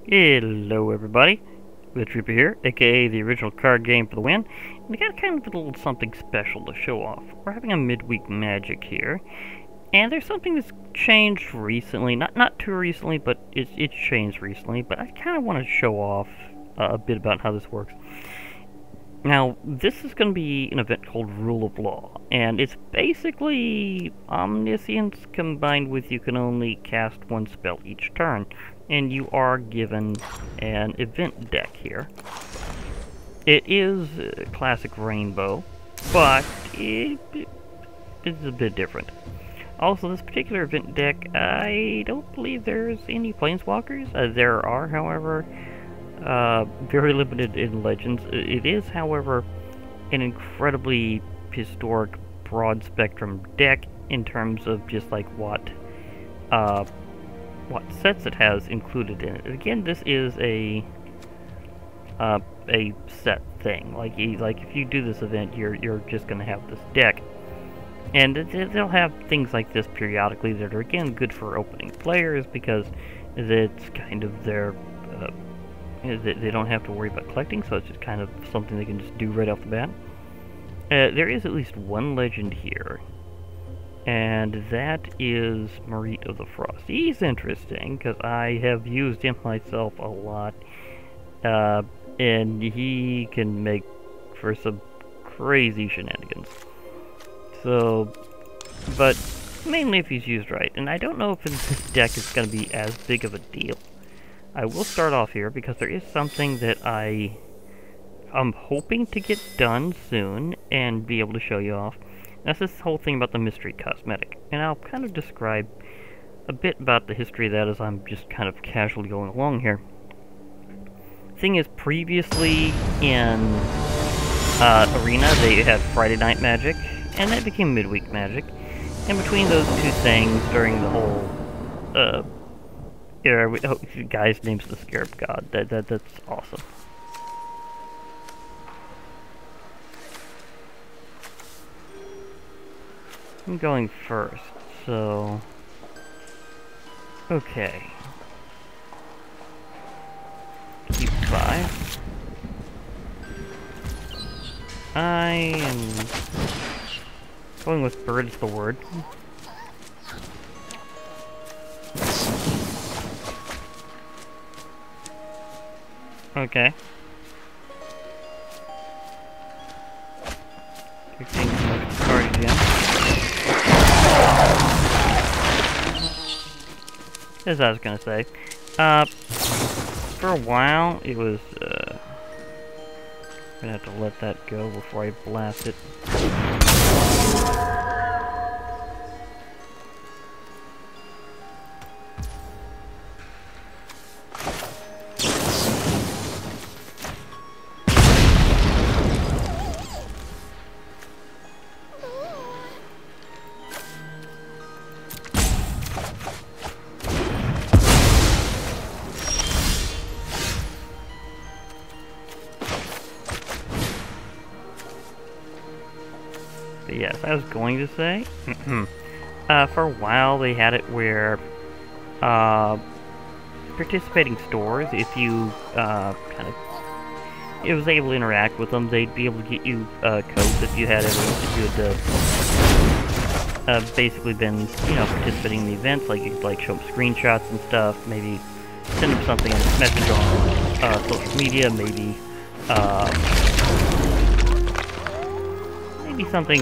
Hello everybody, the Trooper here, aka the original card game for the win, and we got kind of a little something special to show off. We're having a Midweek Magic here, and there's something that's changed recently, not too recently, but it's changed recently, but I kind of want to show off a bit about how this works. Now, this is going to be an event called Rule of Law, and it's basically omniscience combined with you can only cast one spell each turn, and you are given an event deck here. It is classic Rainbow, but it's a bit different. Also, this particular event deck, I don't believe there's any Planeswalkers. There are, however, very limited in Legends. It is, however, an incredibly historic, broad-spectrum deck in terms of just like what sets it has included in it. Again, this is a set thing. Like if you do this event, you're just going to have this deck, and they'll have things like this periodically that are again good for opening players because it's kind of their they don't have to worry about collecting, so it's just kind of something they can just do right off the bat. There is at least one legend here, and that is Marit of the Frost. He's interesting, because I have used him myself a lot, and he can make for some crazy shenanigans. So, but mainly if he's used right, and I don't know if this deck is going to be as big of a deal. I will start off here because there is something that I'm hoping to get done soon and be able to show you off. That's this whole thing about the mystery cosmetic, and I'll kind of describe a bit about the history of that as I'm just kind of casually going along here. Thing is, previously in Arena they had Friday Night Magic, and that became Midweek Magic. And between those two things, during the whole the guy's name's the Scarab God. That's awesome. I'm going first, so okay. Keep 5. I am going with Bird is the word. Okay. 15 card again. As I was gonna say. For a while, it was, gonna have to let that go before I blast it. But yes, I was going to say, for a while they had it where participating stores, if you it was able to interact with them, they'd be able to get you codes if you had basically been, participating in the events. Like you could show them screenshots and stuff, maybe send them something in a message on social media, maybe something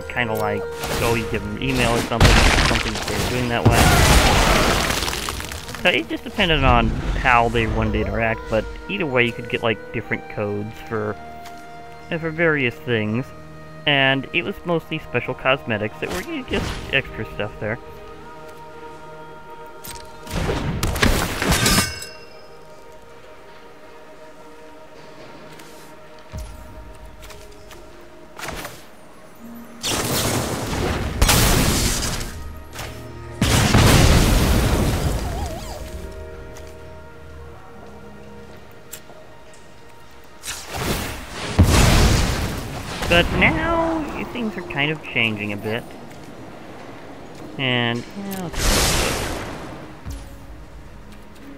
kind of like, oh, you give them an email or something that they were doing that way. So it just depended on how they wanted to interact, but either way you could get different codes for various things, and it was mostly special cosmetics that were just extra stuff there. But now, things are kind of changing a bit. And, yeah, let's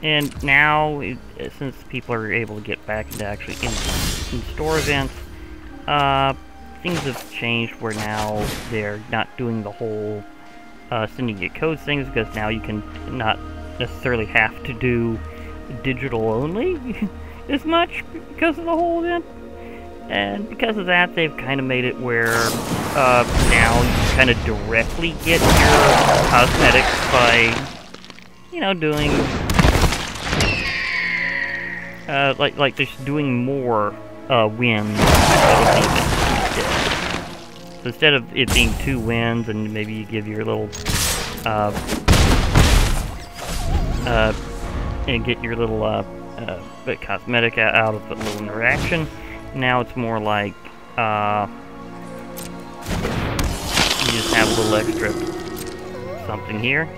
And now, since people are able to get back into actually in-store events, things have changed where now they're not doing the whole sending you codes things, because now you can not necessarily have to do digital only as much because of the whole event. And because of that, they've kind of made it where now you kind of directly get your cosmetics by, you know, doing like just doing more wins instead. So instead of it being 2 wins, and maybe you give your little and get your little cosmetic out of a little interaction. Now it's more like you just have a little extra something here.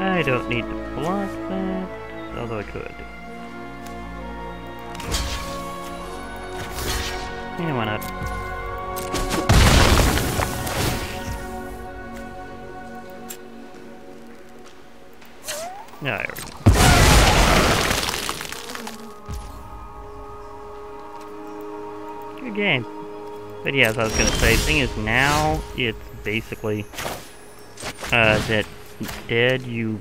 I don't need to block that, although I could. Yeah, why not? Yeah, there we go. Good game. But yeah, as I was gonna say, the thing is now it's basically that instead you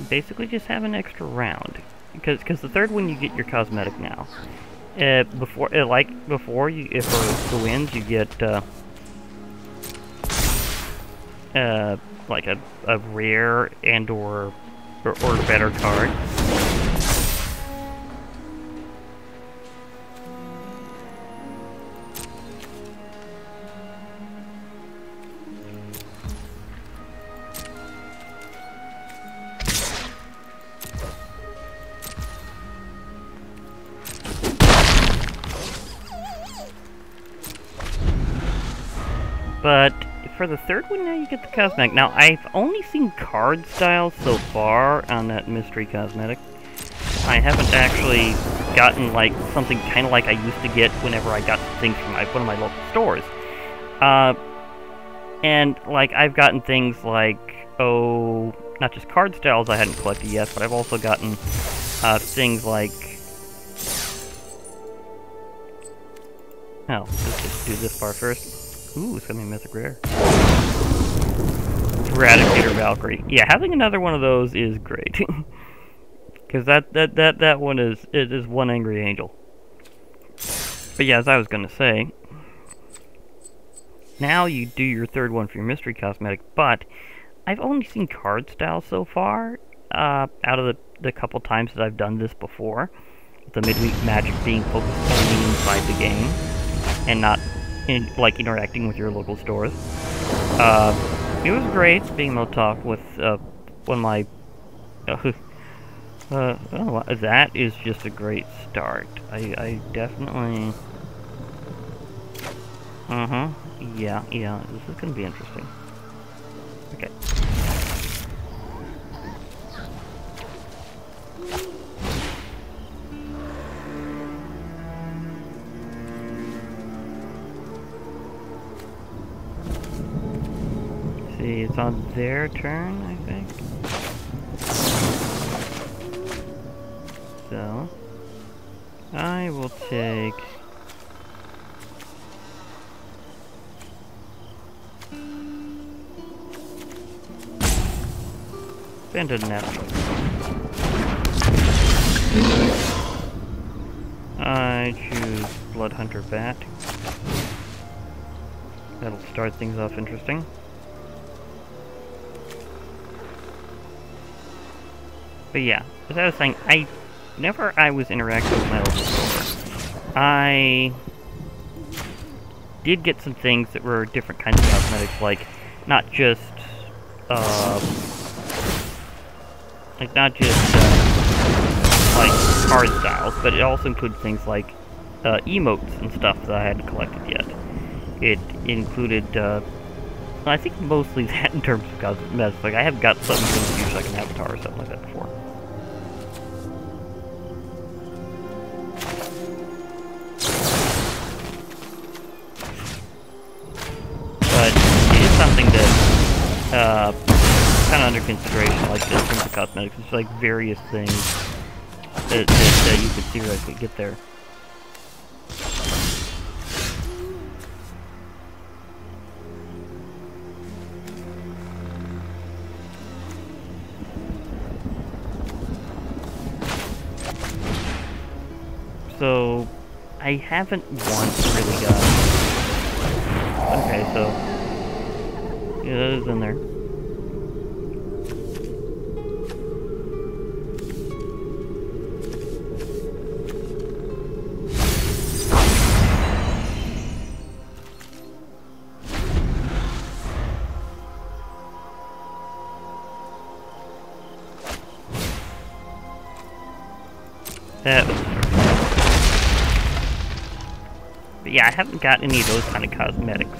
basically just have an extra round, because the third one you get your cosmetic now. Before you for wins you get like a rare and or better card. But for the third one, now you get the cosmetic. Now, I've only seen card styles so far on that mystery cosmetic. I haven't actually gotten, like, something kind of like I used to get whenever I got things from one of my local stores. And, like, I've gotten things like, oh, not just card styles I hadn't collected yet, but I've also gotten things like... Oh, let's just do this part first. Ooh, it's gonna be mythic rare. Eradicator Valkyrie. Yeah, having another one of those is great. Because that one is one angry angel. But yeah, as I was gonna say, now you do your third one for your mystery cosmetic, but I've only seen card styles so far, out of the couple times that I've done this before. With the Midweek Magic being focused only inside the game, and not like interacting with your local stores. It was great being able to talk with one of my... oh, that is just a great start. I definitely... Yeah, this is gonna be interesting. Okay. See, it's on their turn, I think. So, I will take... Spend a natural. I choose Bloodhunter Bat. That'll start things off interesting. But yeah, as I was saying, whenever I was interacting with my local store, I did get some things that were different kinds of cosmetics, like not just Like, not just, like, card styles, but it also includes things like, emotes and stuff that I hadn't collected yet. It included, I think mostly that in terms of cosmetics. Like, I have got something to use like an avatar or something like that before. But it is something that, kind of under consideration, like this in terms of cosmetics. It's like various things that you could theoretically get there. So, I haven't once really got... Okay, so... Yeah, that is in there. That was... But yeah, I haven't got any of those kind of cosmetics.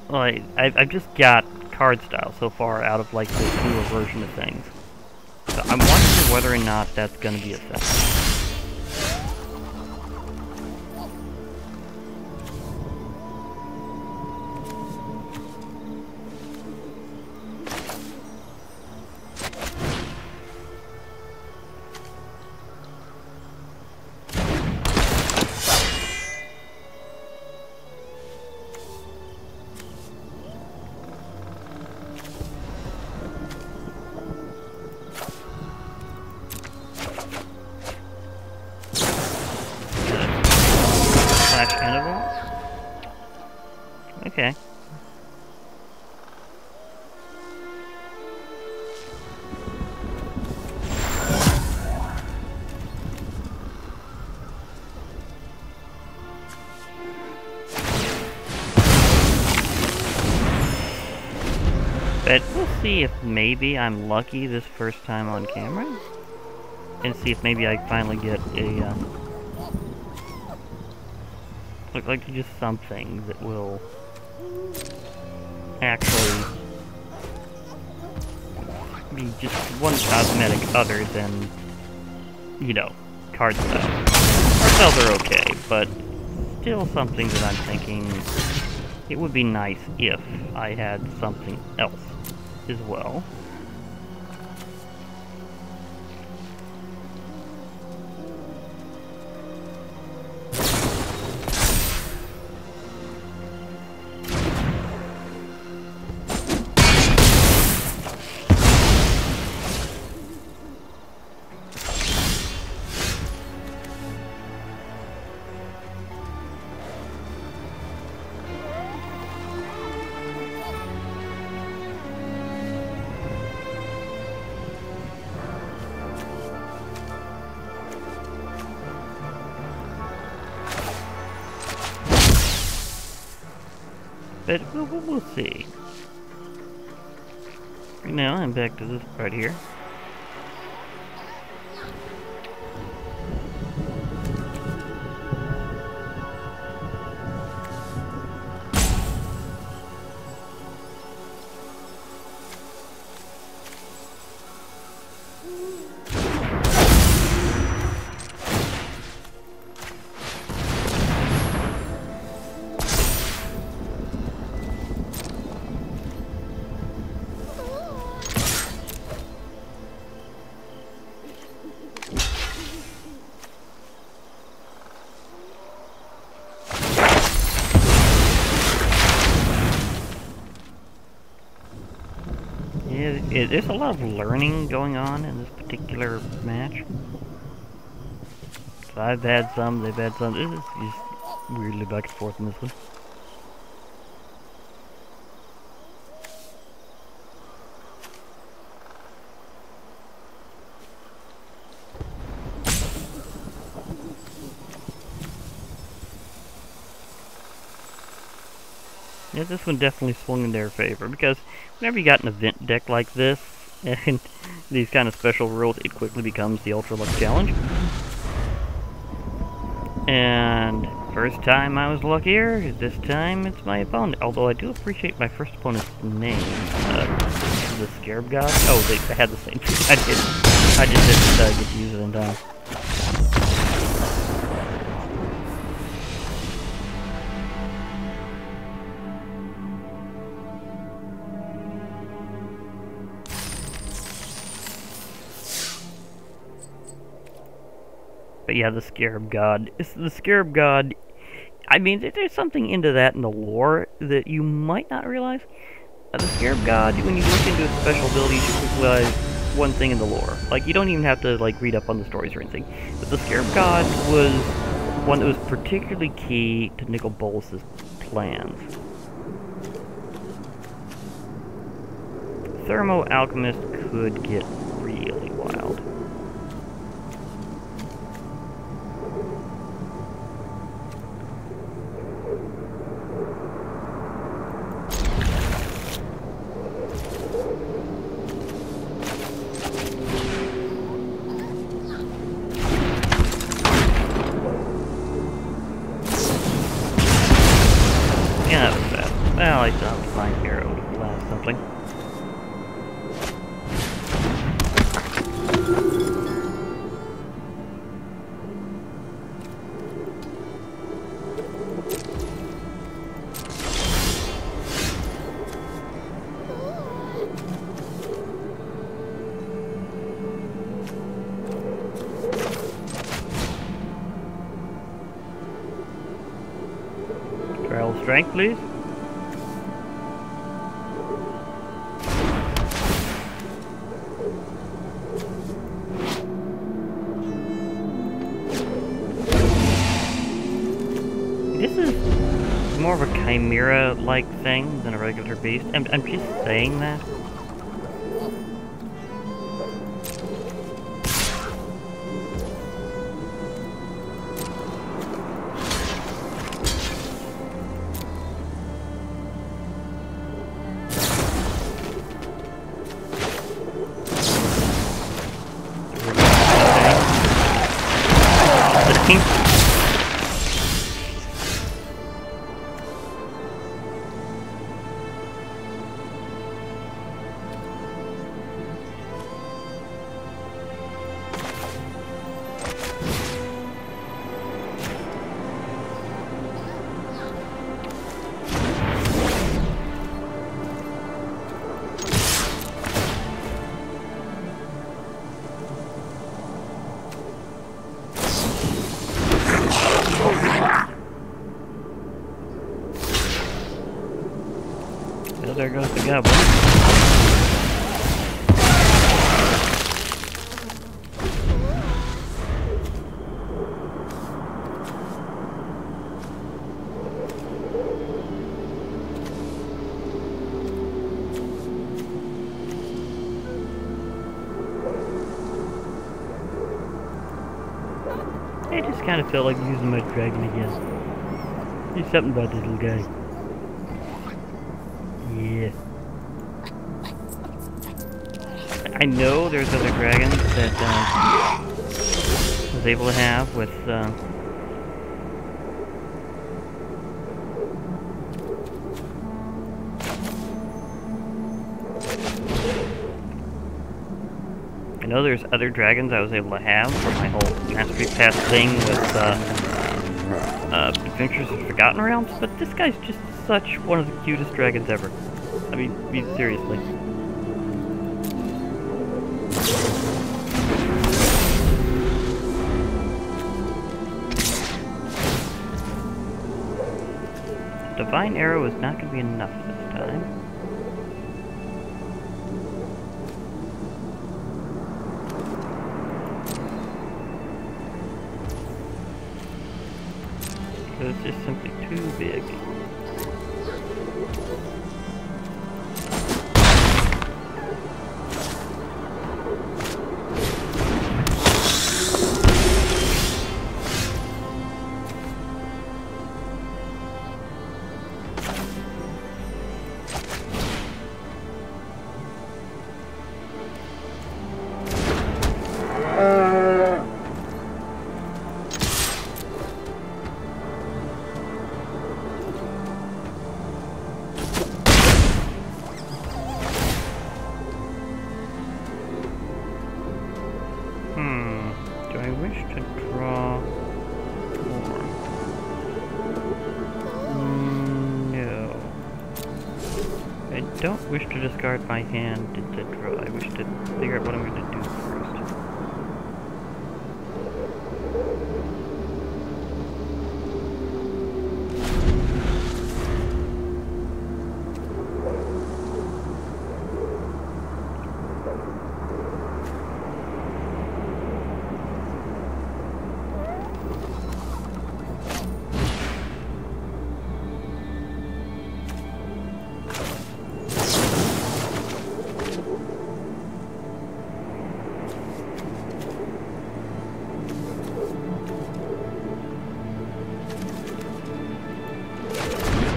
Well, I've just got card style so far out of like this newer version of things. So I'm wondering whether or not that's going to be a thing. Okay. But we'll see if maybe I'm lucky this first time on camera. And see if maybe I finally get a, look like just something that will actually be just one cosmetic other than, you know, card style. Card styles are okay, but still something that I'm thinking it would be nice if I had something else as well. But we'll see. Now I'm back to this part here. There's a lot of learning going on in this particular match. So I've had some, they've had some. This is just weirdly back and forth in this one. Yeah, this one definitely swung in their favor, because whenever you got an event deck like this, and these kind of special rules, it quickly becomes the Ultra Luck Challenge. And first time I was luckier, this time it's my opponent. Although I do appreciate my first opponent's name. The Scarab God? Oh, they had the same thing. I just didn't get to use it in time. But yeah, the Scarab God. The Scarab God, I mean, there's something into that in the lore that you might not realize. The Scarab God, when you look into its special abilities, you quickly realize one thing in the lore. Like, you don't even have to, like, read up on the stories or anything. But the Scarab God was one that was particularly key to Nicol Bolas's plans. Thermo Alchemist could get really wild. Yeah, that was bad. Well, I thought a fine arrow would last something. Trial of strength, please. This is more of a chimera-like thing than a regular beast. I'm just saying that. Well, there goes the goblin. I just kind of felt like using my dragon again. There's something about this little guy. Yeah. I know there's other dragons that I was able to have with I know there's other dragons I was able to have for my whole Mastery Pass thing with Adventures of Forgotten Realms, but this guy's just such one of the cutest dragons ever. I mean seriously. Divine Arrow is not going to be enough this time. Because it's just simply too big. don't wish to discard my hand to draw. I wish to figure out what I'm going to do first.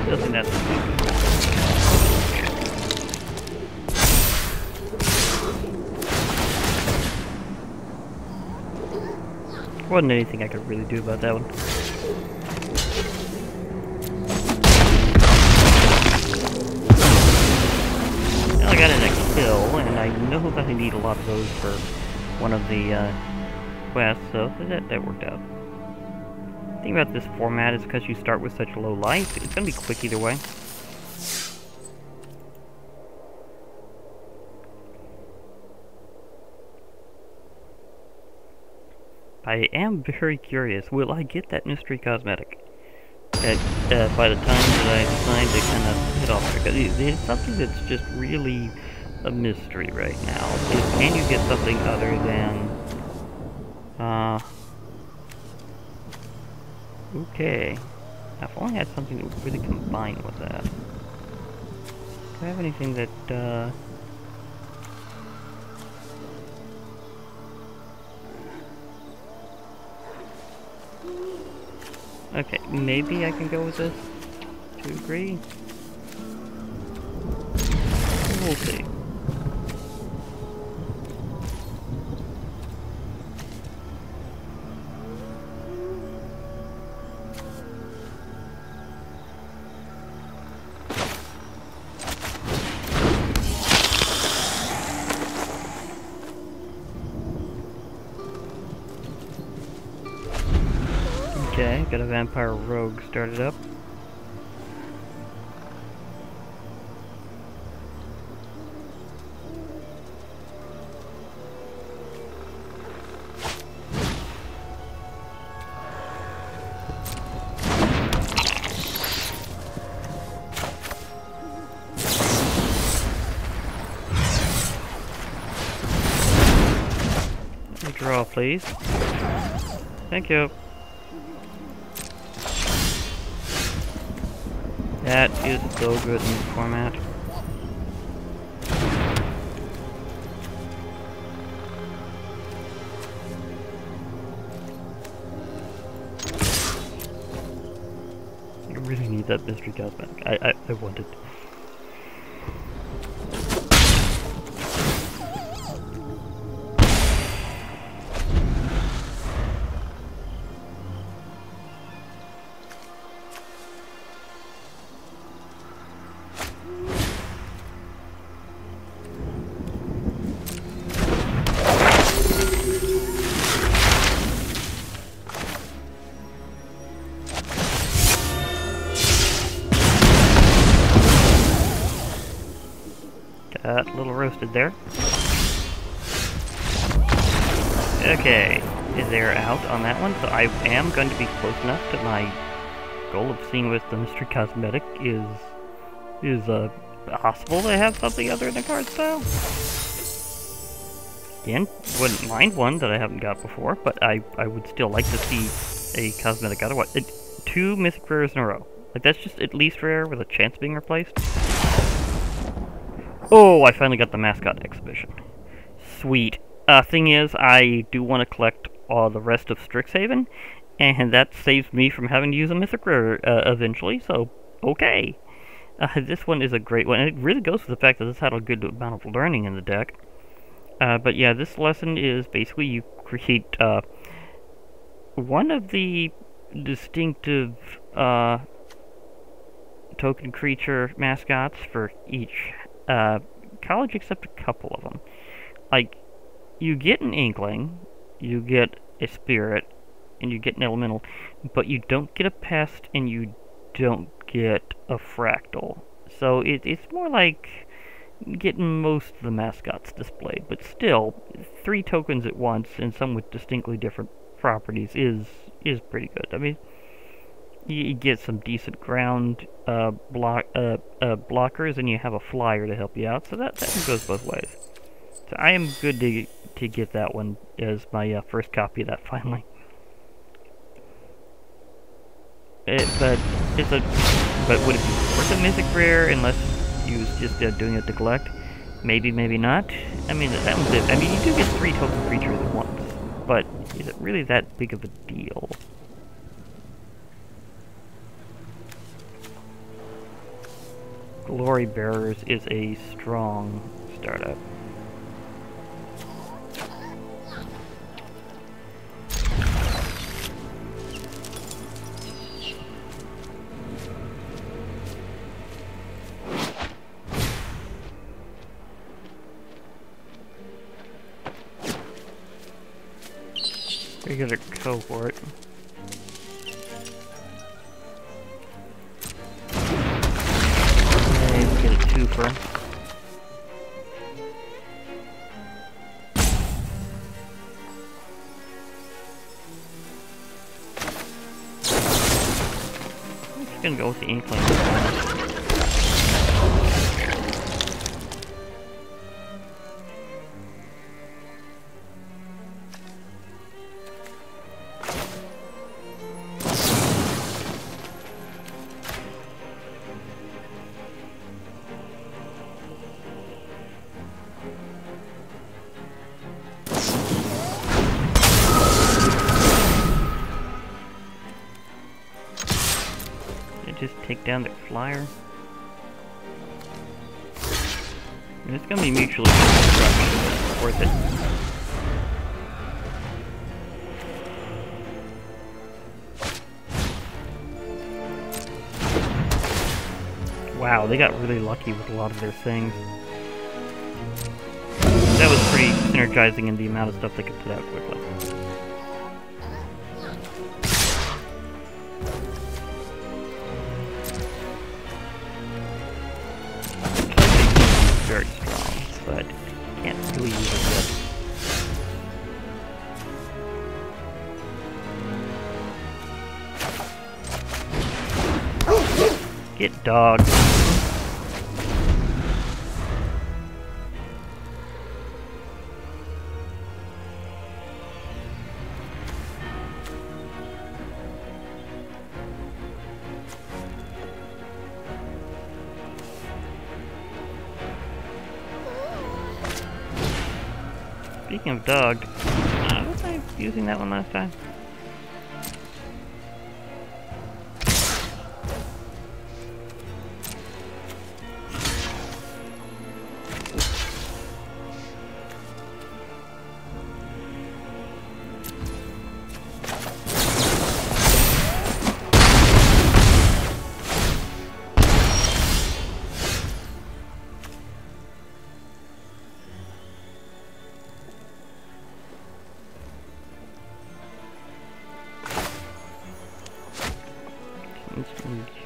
Doesn't that wasn't anything I could really do about that one. Well, I got an extra kill, and I know that I need a lot of those for one of the quests, so that worked out. The thing about this format is because you start with such low life, it's going to be quick either way. I am very curious, will I get that mystery cosmetic by the time that I decide to kind of hit off there? Because it's something that's just really a mystery right now. Can you get something other than... okay. I've only had something that would really combine with that. Do I have anything that, okay, maybe I can go with this to agree. We'll see. Okay, got a vampire rogue started up. Let me draw, please. Thank you. That is so good in this format. I really need that mystery cosmetic. I want it. Got a little roasted there. Okay, they're out on that one, so I am going to be close enough to my goal of seeing if the mystery cosmetic is possible to have something other than card style. Again, wouldn't mind one that I haven't got before, but I would still like to see a cosmetic otherwise. 2 mythic rares in a row. Like, that's just at least rare with a chance of being replaced. Oh, I finally got the mascot exhibition. Sweet. Thing is, I do want to collect all the rest of Strixhaven, and that saves me from having to use a mythic rare eventually, so okay. This one is a great one, and it really goes with the fact that this had a good amount of learning in the deck. But yeah, this lesson is basically you create one of the distinctive token creature mascots for each college, except a couple of them. Like, you get an Inkling, you get a Spirit, and you get an Elemental, but you don't get a Pest, and you don't get a Fractal. So it's more like getting most of the mascots displayed, but still, 3 tokens at once and some with distinctly different properties is pretty good. I mean, you get some decent ground blockers, and you have a flyer to help you out, so that goes both ways. So I am good to get that one as my first copy of that finally. But would it be worth a mythic rare unless you was just doing a neglect? Maybe, maybe not. I mean, that one's it. I mean, you do get 3 token creatures at once, but is it really that big of a deal? Glory Bearers is a strong startup. Regular cohort. Okay, we get a twofer. I'm just gonna go with the Inkling. Just take down their flyer. And it's gonna be mutually worth it. Wow, they got really lucky with a lot of their things. That was pretty synergizing in the amount of stuff they could put out quickly. Very strong, but can't really use it yet. Get dogged. Speaking of dogged, was I using that one last time?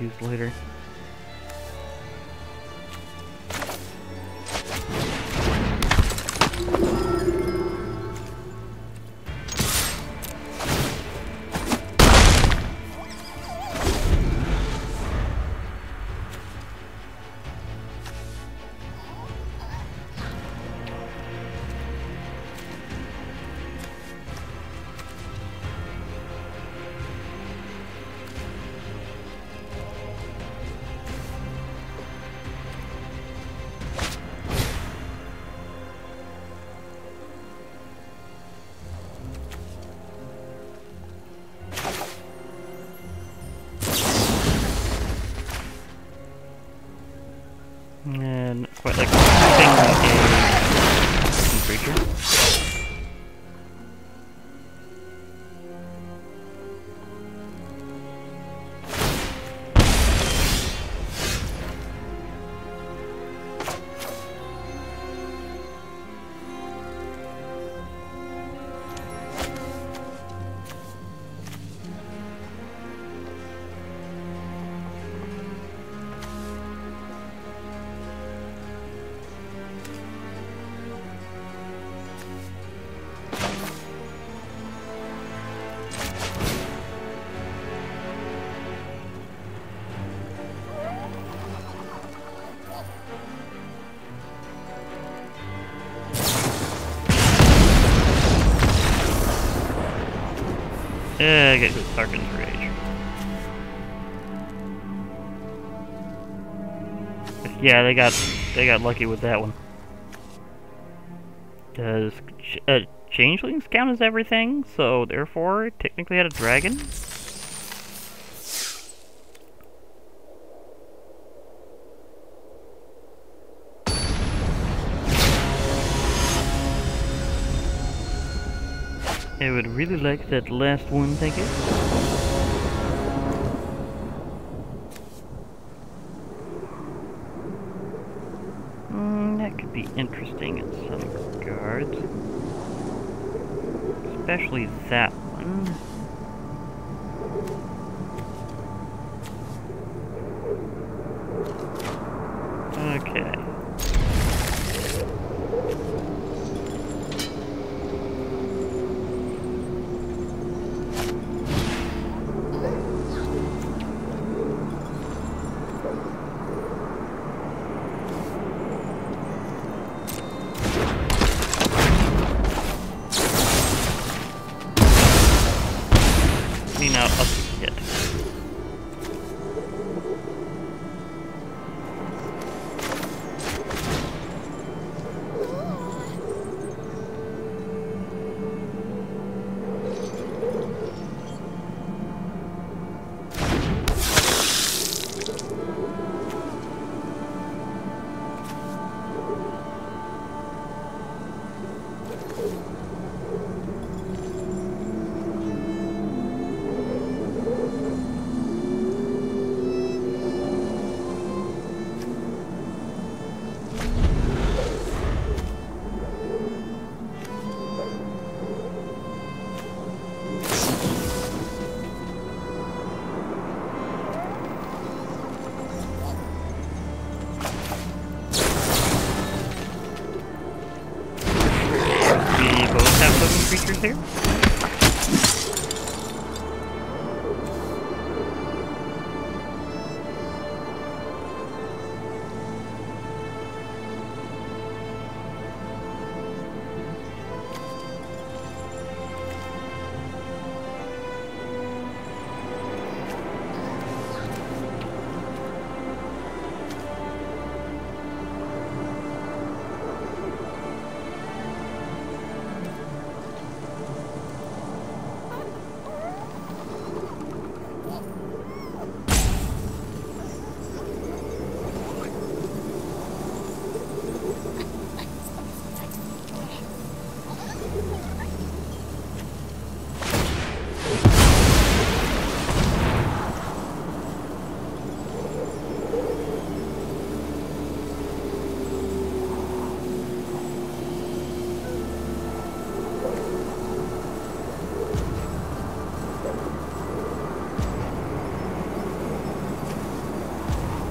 Use later. I get Sarkin's Rage. Yeah, they got lucky with that one. Does Changelings count as everything? So therefore, it technically had a dragon. I would really like that last one, thank you. That could be interesting in some regards. Especially that one. Okay. Now up to hit. Creatures here.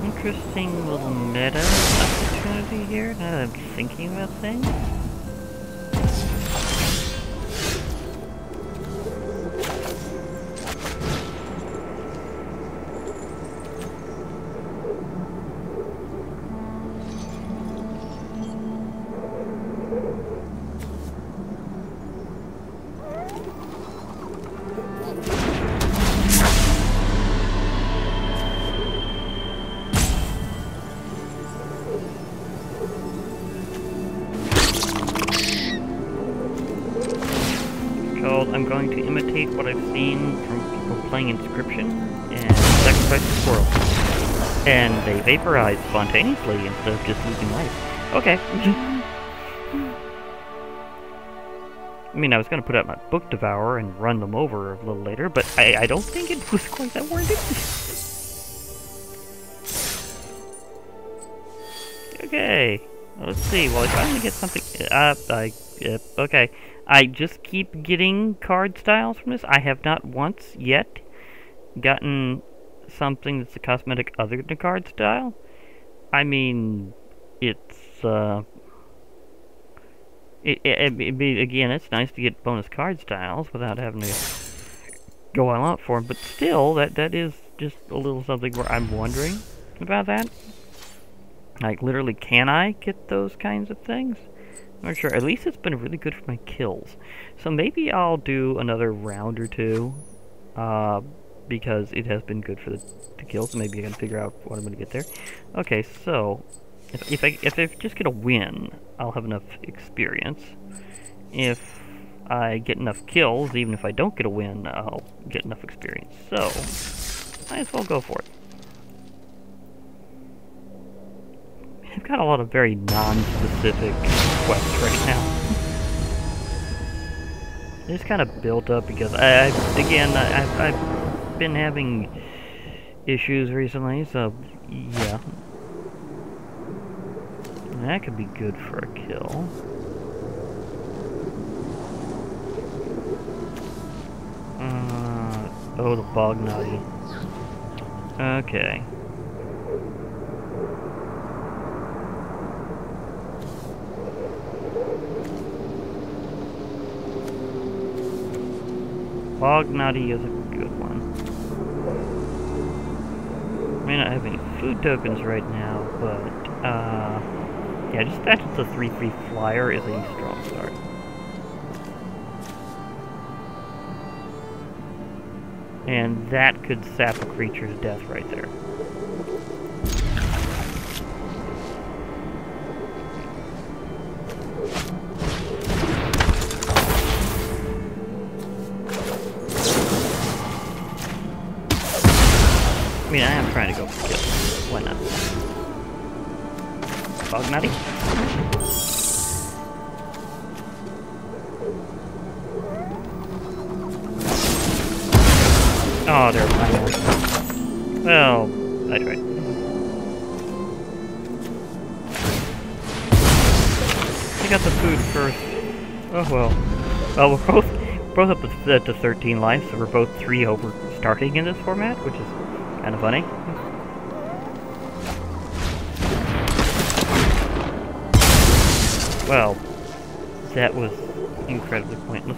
Interesting little meta opportunity here, now that I'm thinking about things. I'm going to imitate what I've seen from people playing Inscription and sacrifice a squirrel. And they vaporize spontaneously instead of just losing life. Okay. I mean, I was going to put out my Book Devourer and run them over a little later, but I don't think it was quite that worth it. Okay. Let's see. Well, I finally get something... okay. I just keep getting card styles from this. I have not once yet gotten something that's a cosmetic other than a card style. I mean, it's, again, it's nice to get bonus card styles without having to go all out for them, but still, that is just a little something where I'm wondering about that. Like, literally, can I get those kinds of things? I'm not sure. At least it's been really good for my kills. So maybe I'll do another round or two because it has been good for the kills. Maybe I can figure out what I'm going to get there. Okay, so if I just get a win, I'll have enough experience. If I get enough kills, even if I don't get a win, I'll get enough experience. So, might as well go for it. I've got a lot of very non-specific quests right now. It's kind of built up because I've been having issues recently, so yeah. That could be good for a kill. Oh, the bog nutty. Okay. Bog nutty is a good one. May not have any food tokens right now, but yeah, just that the 3/3 flyer is a strong start. And that could sap a creature's death right there. I mean, I am trying to go for kills. Why not? Bog nutty? Oh, they're fine. Well, I tried. I got the food first. Oh well. Well, we're both up to 13 lives, so we're both 3 over starting in this format, which is kind of funny. Well, that was incredibly pointless.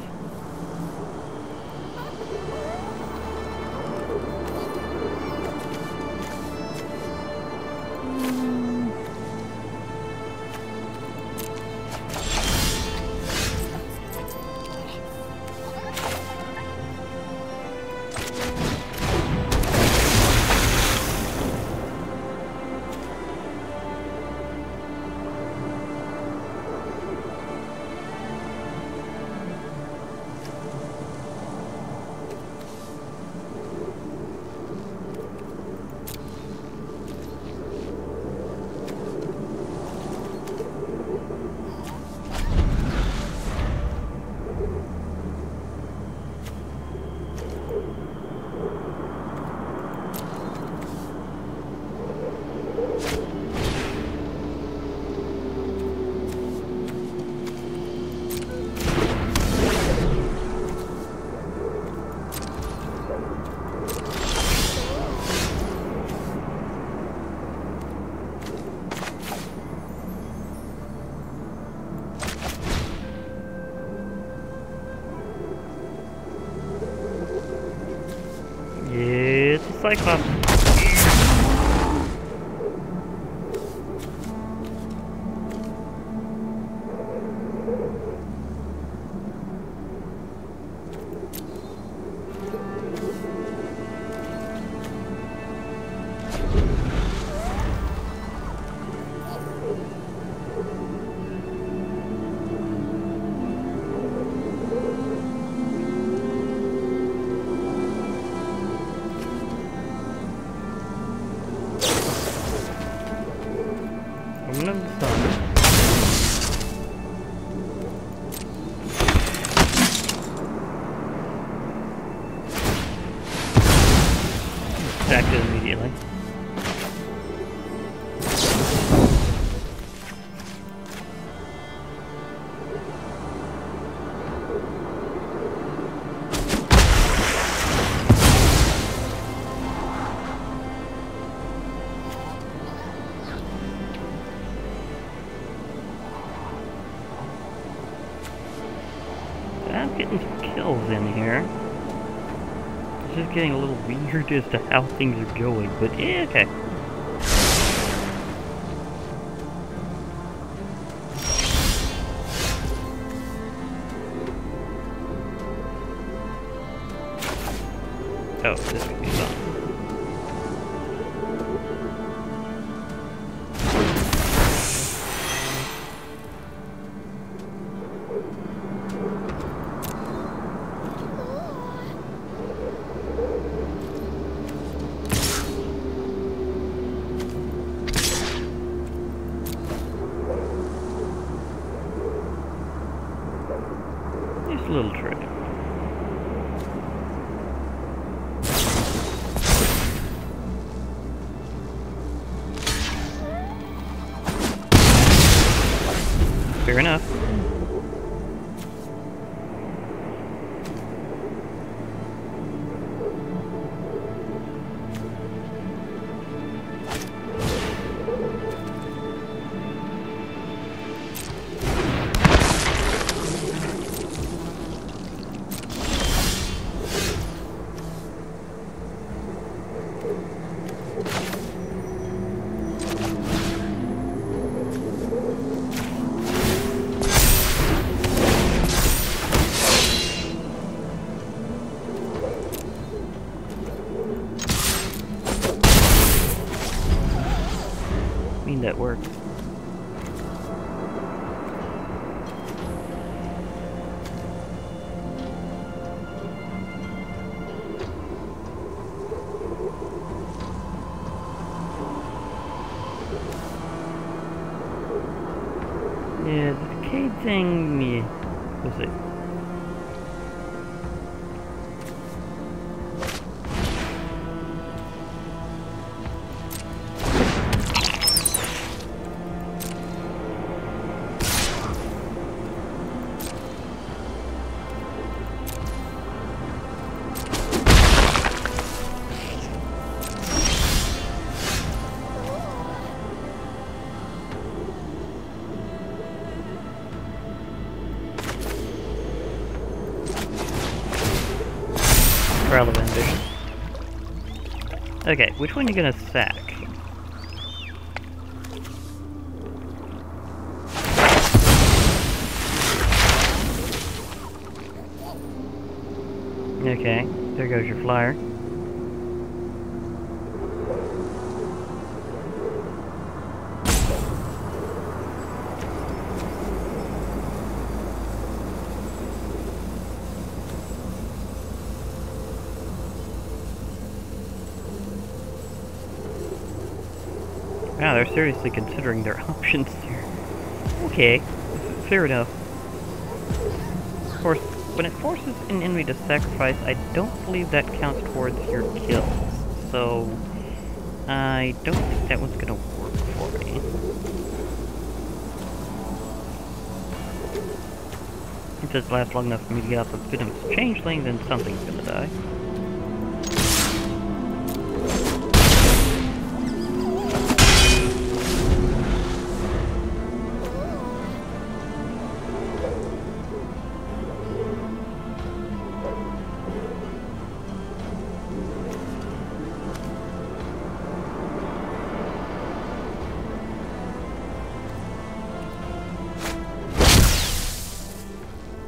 It's a Cyclops. Active immediately. I'm getting some kills in here. It's just getting a little weird as to how things are going, but yeah, okay. Oh, this could be fun. Just a little trick. Fair enough. That worked. Yeah, the decayed thing, yeah, we'll see. Relevant vision. Okay, which one are you gonna sack? Okay, there goes your flyer. Wow, they're seriously considering their options here. Okay, fair enough. Of course, when it forces an enemy to sacrifice, I don't believe that counts towards your kills. So, I don't think that one's gonna work for me. If this lasts long enough for me to get out the Venom's Changeling, then something's gonna die.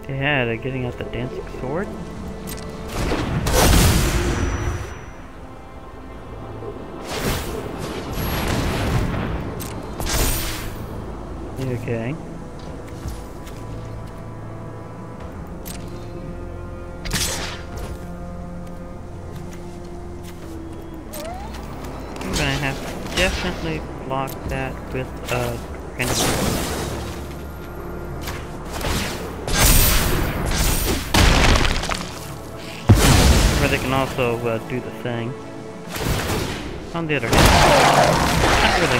Yeah, they're getting out the dancing sword. Okay. I'm gonna have to definitely block that with a kind of. They can also do the thing. On the other hand, not really.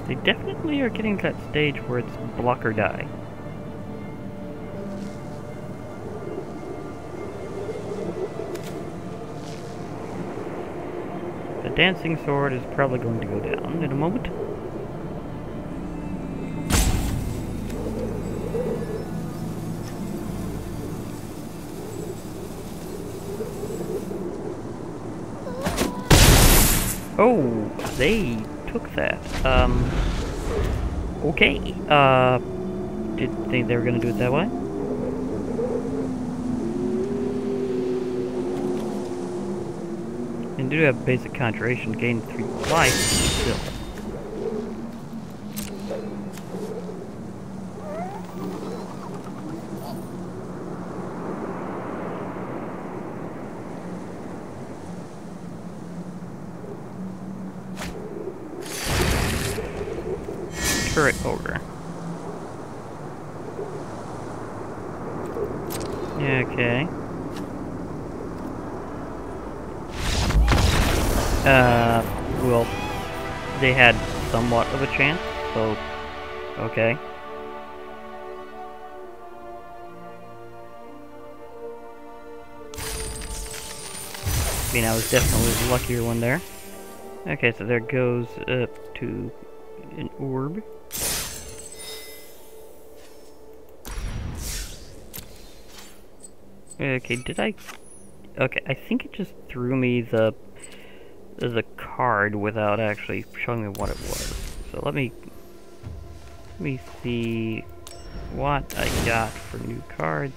They definitely are getting to that stage where it's block or die. dancing sword is probably going to go down in a moment. Oh, they took that. Okay. Did you think they were going to do it that way? And do have basic conjuration, gain 3 life still. Turret ogre. Okay. Well, they had somewhat of a chance, so, okay. I mean, I was definitely the luckier one there. Okay, so there goes up to an orb. Okay, did I... Okay, I think it just threw me the card without actually showing me what it was. So let me see what I got for new cards.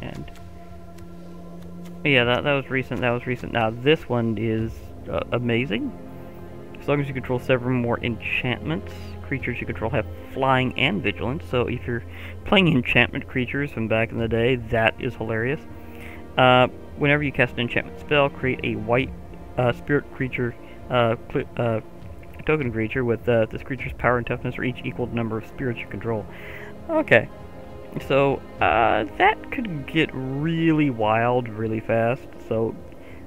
And yeah, that was recent. That was recent. Now this one is amazing. As long as you control several more enchantments, creatures you control have flying and vigilance. So if you're playing enchantment creatures from back in the day, that is hilarious. Whenever you cast an enchantment spell, create a white spirit creature, token creature with this creature's power and toughness are each equal to the number of spirits you control. Okay, so that could get really wild really fast. So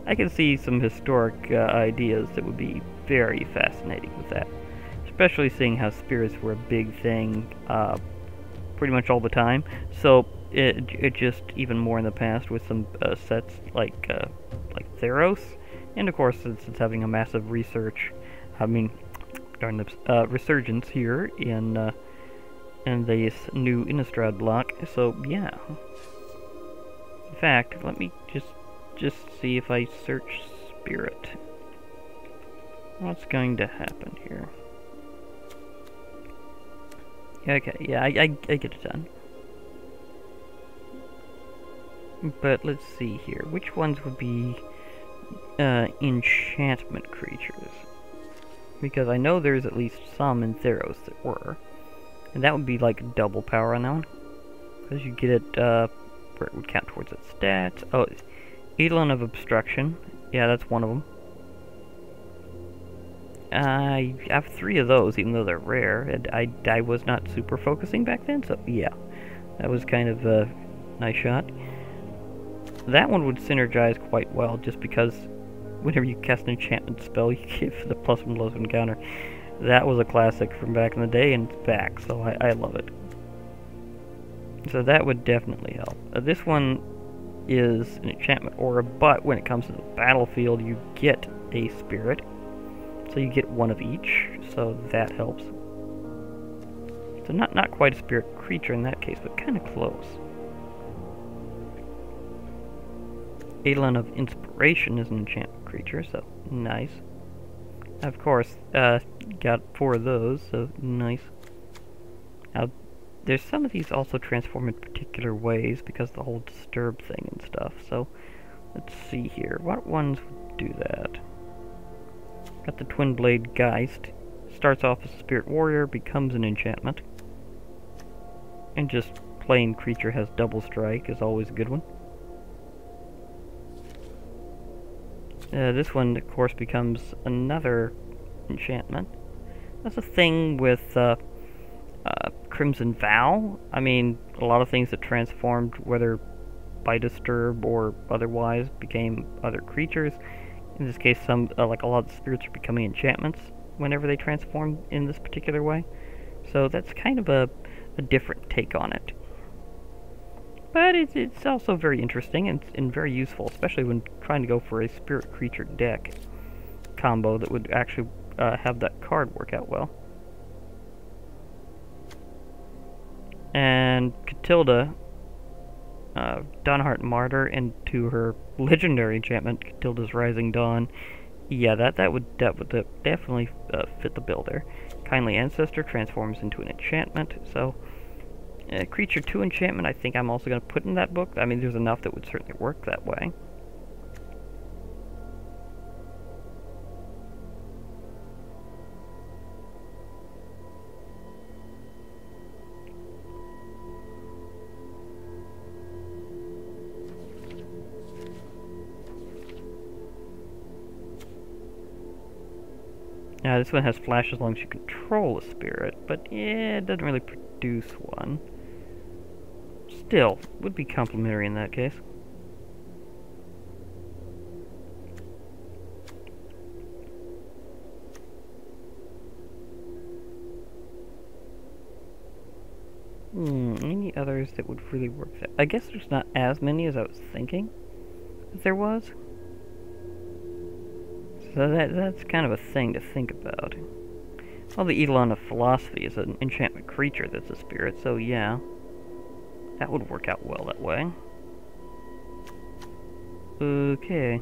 I can see some historic ideas that would be very fascinating with that, especially seeing how spirits were a big thing pretty much all the time. So it just even more in the past with some sets like Theros, and of course it's having a massive resurgence here in this new Innistrad block. So yeah. In fact, let me just see if I search Spirit. What's going to happen here? Okay, yeah, I get it done. But let's see here. Which ones would be enchantment creatures? Because I know there's at least some in Theros that were. And that would be like double power on that one. Because you get it where it would count towards its stats. Oh, Eidolon of Obstruction. Yeah, that's one of them. I have 3 of those, even though they're rare. And I was not super focusing back then, so yeah. That was kind of a nice shot. That one would synergize quite well, just because whenever you cast an enchantment spell, you give the +1/+1 counter. That was a classic from back in the day, and it's back, so I love it. So that would definitely help. This one is an enchantment aura, but when it comes to the battlefield, you get a spirit. So you get one of each, so that helps. So not quite a spirit creature in that case, but kind of close. Eidolon of Inspiration is an enchantment creature, so nice. Of course, got 4 of those, so nice. Now, there's some of these also transform in particular ways because of the whole disturb thing and stuff, so let's see here. What ones would do that? Got the Twin Blade Geist. Starts off as a Spirit Warrior, becomes an enchantment. And just plain creature has double strike is always a good one. This one, of course, becomes another enchantment. That's a thing with Crimson Vow. I mean, a lot of things that transformed, whether by disturb or otherwise, became other creatures. In this case, some like a lot of the spirits are becoming enchantments whenever they transform in this particular way. So that's kind of a different take on it. But it's also very interesting and very useful, especially when trying to go for a spirit creature deck. combo that would actually have that card work out well. And Catilda, Dawnheart Martyr into her legendary enchantment, Catilda's Rising Dawn. Yeah, that would definitely fit the bill there. Kindly Ancestor transforms into an enchantment, so creature 2 enchantment I think I'm also going to put in that book. I mean, there's enough that would certainly work that way. Now this one has flash as long as you control a spirit, but yeah, it doesn't really produce one. Still, would be complementary in that case. Any others that would really work? I guess there's not as many as I was thinking that there was. So that's kind of a thing to think about. Well, the Eidolon of Philosophy is an enchantment creature that's a spirit, so yeah. That would work out well that way. Okay.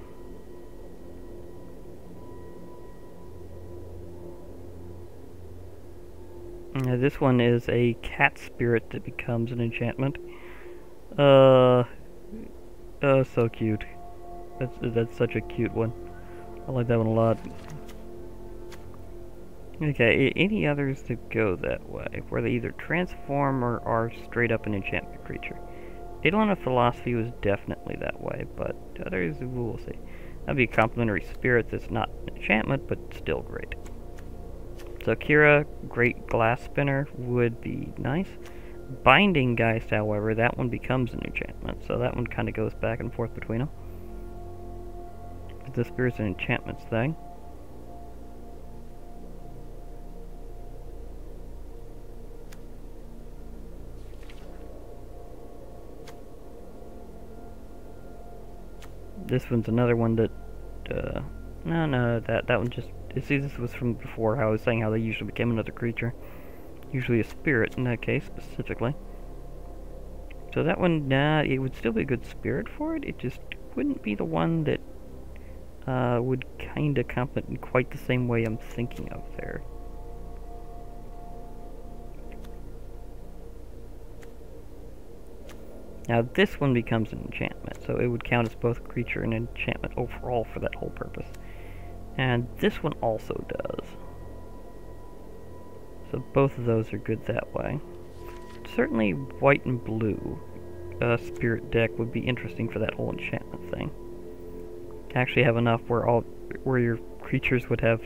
Now this one is a cat spirit that becomes an enchantment. Oh, so cute. That's such a cute one. I like that one a lot. Okay, any others that go that way, where they either transform or are straight up an enchantment creature? Eidolon of Philosophy was definitely that way, but others, we'll see. That'd be a complementary spirit that's not an enchantment, but still great. So Kira, Great Glass Spinner, would be nice. Binding Geist, however, that one becomes an enchantment, so that one kind of goes back and forth between them. The Spirits and Enchantments thing. This one's another one that, no, that one just, see, this was from before, how I was saying how they usually became another creature. Usually a spirit in that case, specifically. So that one, it would still be a good spirit for it, it just wouldn't be the one that would kinda complement in quite the same way I'm thinking of there. Now this one becomes an enchantment, so it would count as both a creature and an enchantment overall for that whole purpose. And this one also does. So both of those are good that way. Certainly white and blue spirit deck would be interesting for that whole enchantment thing. Actually have enough where your creatures would have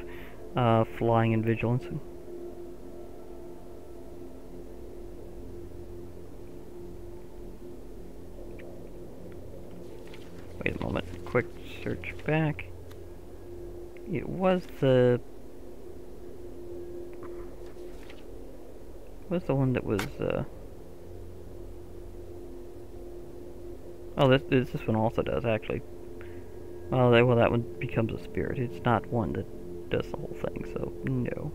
flying and vigilance. Wait a moment, quick search back. It was the one that was oh, this one also does actually. Well, that one becomes a spirit. It's not one that does the whole thing, so no.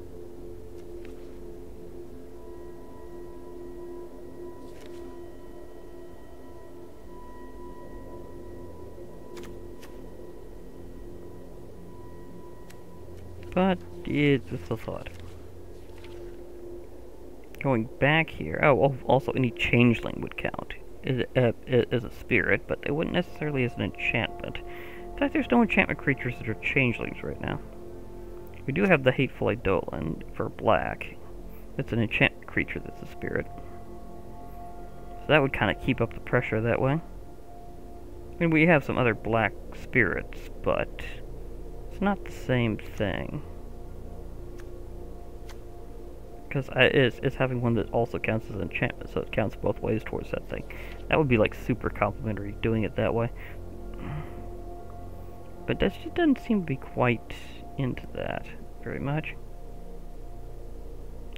But it's just a thought. Going back here, oh, also any changeling would count as a spirit, but they wouldn't necessarily as an enchantment. In fact, there's no enchantment creatures that are changelings right now. We do have the Hateful Eidolon for black. It's an enchantment creature that's a spirit. So that would kind of keep up the pressure that way. I mean, we have some other black spirits, but it's not the same thing. Because it's having one that also counts as an enchantment, so it counts both ways towards that thing. That would be like super complimentary, doing it that way. But that just doesn't seem to be quite into that very much.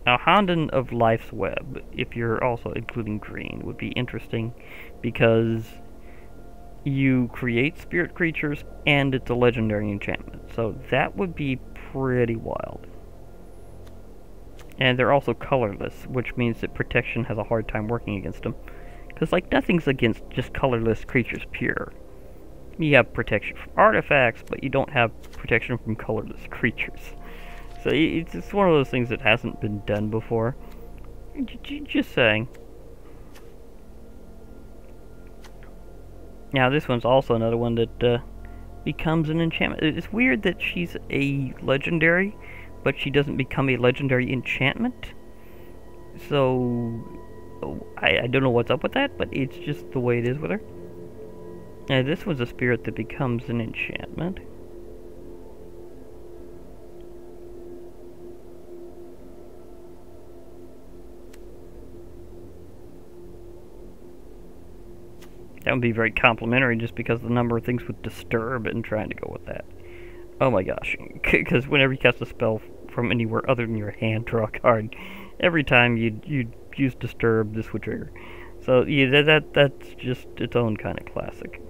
Now, Honden of Life's Web, if you're also including green, would be interesting because you create spirit creatures, and it's a legendary enchantment. So that would be pretty wild. And they're also colorless, which means that protection has a hard time working against them. Because, like, nothing's against just colorless creatures pure. You have protection from artifacts, but you don't have protection from colorless creatures. So it's just one of those things that hasn't been done before. Just saying. Now, this one's also another one that becomes an enchantment. It's weird that she's a legendary, but she doesn't become a legendary enchantment. So, I don't know what's up with that, but it's just the way it is with her. Now, this one's a spirit that becomes an enchantment. That would be very complimentary just because of the number of things with disturb and trying to go with that. Oh my gosh, because whenever you cast a spell from anywhere other than your hand, draw a card. Every time you'd use disturb, this would trigger. So yeah, that's just its own kind of classic.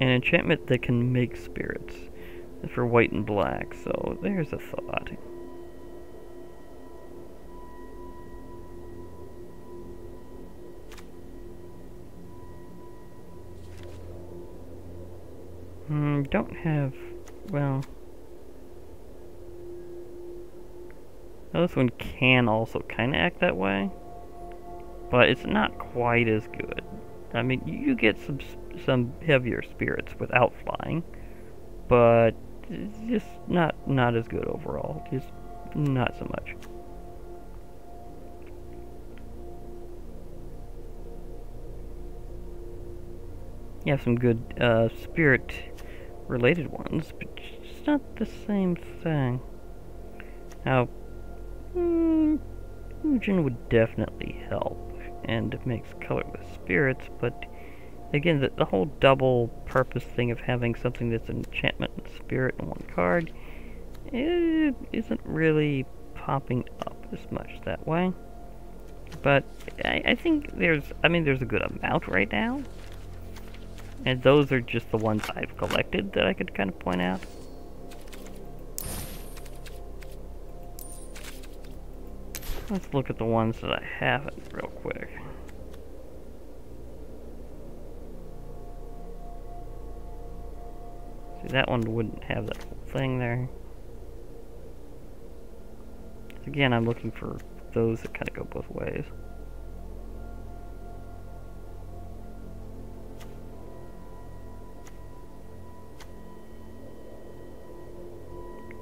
An enchantment that can make spirits for white and black. So there's a thought. Don't have, well, this one can also kind of act that way, but it's not quite as good. I mean, you get some heavier spirits without flying, but it's just not as good overall. Just not so much. You have some good spirit-related ones, but it's not the same thing. Now, Fusion would definitely help, and it makes colorless spirits, but again, the whole double-purpose thing of having something that's an enchantment and spirit in one card isn't really popping up as much that way. But I think there's a good amount right now. And those are just the ones I've collected that I could kind of point out. Let's look at the ones that I haven't real quick. See, that one wouldn't have that whole thing there. Again, I'm looking for those that kind of go both ways.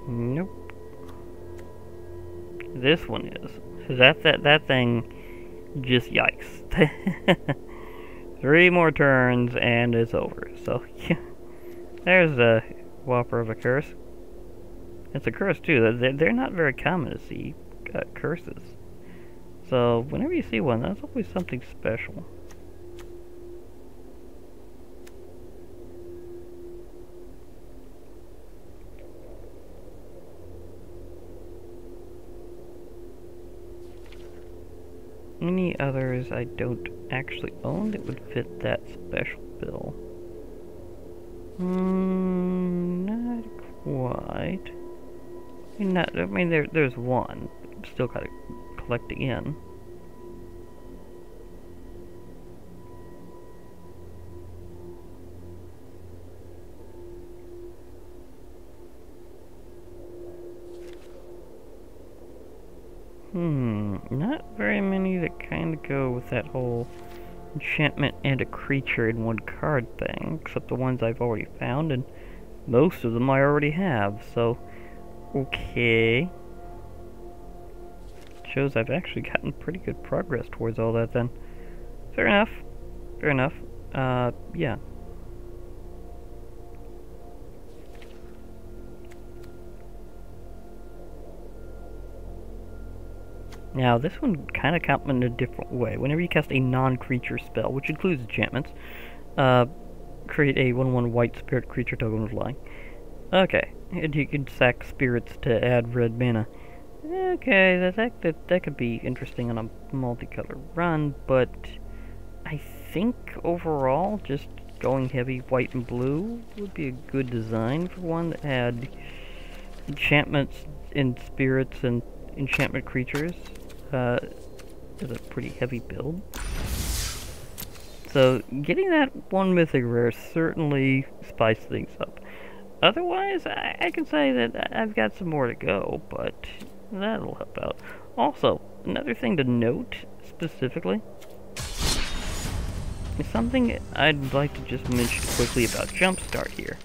Nope. This one is. That thing, just yikes. 3 more turns and it's over. So, yeah. There's a whopper of a curse. It's a curse too. They're not very common to see curses. So, whenever you see one, that's always something special. Any others I don't actually own that would fit that special bill? Not quite. I mean, there's one. I'm still kind of collecting in. Not very many that kind of go with that whole enchantment and a creature in one card thing, except the ones I've already found, and most of them I already have, so okay. Shows I've actually gotten pretty good progress towards all that then. Fair enough. Fair enough. Yeah. Now, this one kind of counts in a different way. Whenever you cast a non-creature spell, which includes enchantments, create a 1/1 white spirit creature token with flying. Okay, and you can sack spirits to add red mana. Okay, that could be interesting on a multicolor run, but I think overall, just going heavy white and blue would be a good design for one that had enchantments and spirits and enchantment creatures. Is a pretty heavy build. So getting that one mythic rare certainly spiced things up. Otherwise, I can say that I've got some more to go, but that'll help out. Also, another thing to note specifically is something I'd like to just mention quickly about Jumpstart here.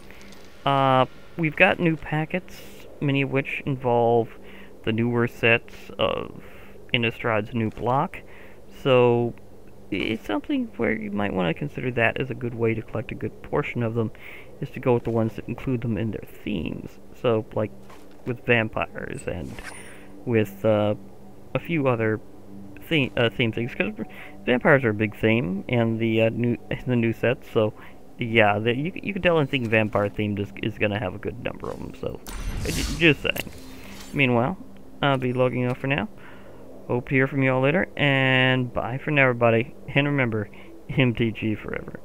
We've got new packets, many of which involve the newer sets of Innistraad's new block, so it's something where you might want to consider that as a good way to collect a good portion of them, is to go with the ones that include them in their themes. So, like with vampires and with a few other theme things, because vampires are a big theme in the new sets. So, yeah, you can tell anything vampire themed is going to have a good number of them. So, just saying. Meanwhile, I'll be logging off for now. Hope to hear from you all later, and bye for now, everybody. And remember, MTG forever.